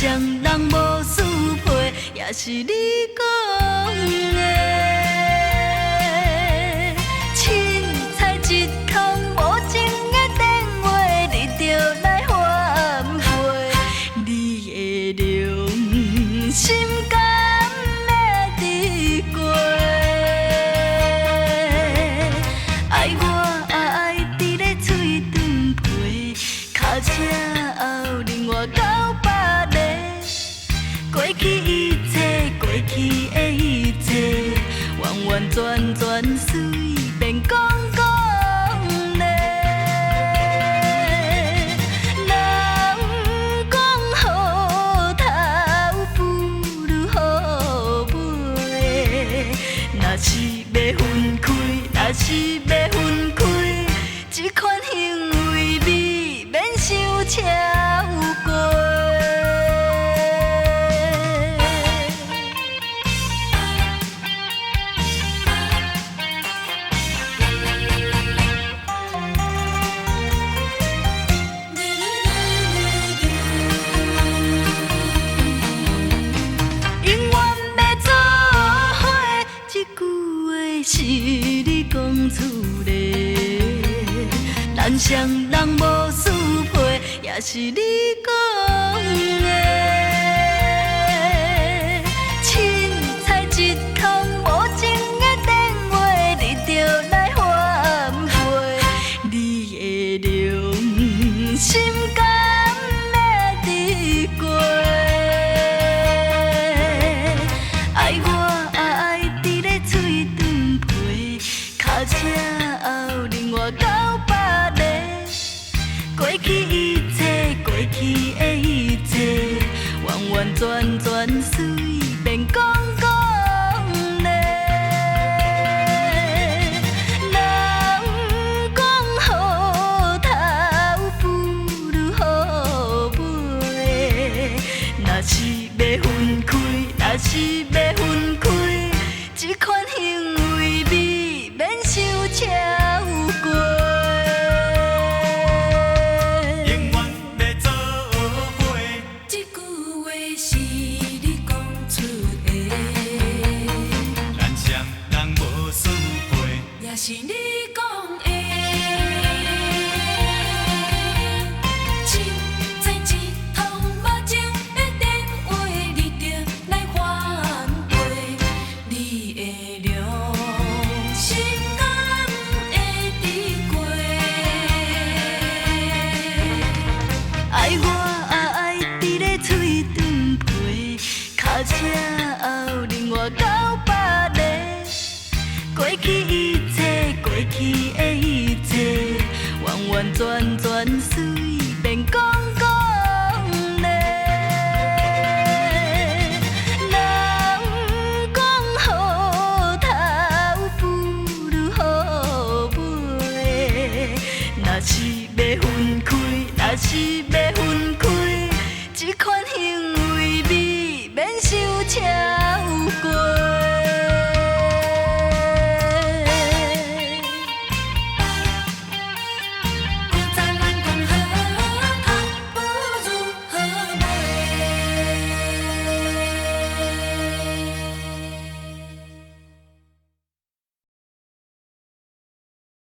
双人无适配，也是你讲的。凊彩一通无情的电话，你就来反悔，你的良心敢会得过？爱我也爱伫咧嘴唇皮，脚车后另外到别个。过去一切，过去的一切，完完全全随便讲讲咧。人讲好头不如好尾，若是要分开，若是要分开，这款行为未免伤超过。是你讲出的，咱双人无适配，也是你讲的。凊彩一通无情的电话，你就来反悔，你的良心敢会得过？爱我也爱伫咧嘴唇皮，脚车后另外到别个。过去一切，过去的一切，完完全全随便讲讲咧。人讲好头不如好尾，若是要分开，若是要分开，这款行为未免伤超过。永远要做伙，这句话是你讲出的，咱双人无适配，也是你讲的。凊彩一通无情的电话，你就来反悔，你的良心敢会得过？爱我也爱伫咧嘴唇皮，脚车后另外到别个。过去一切，过去的一切，完完全全。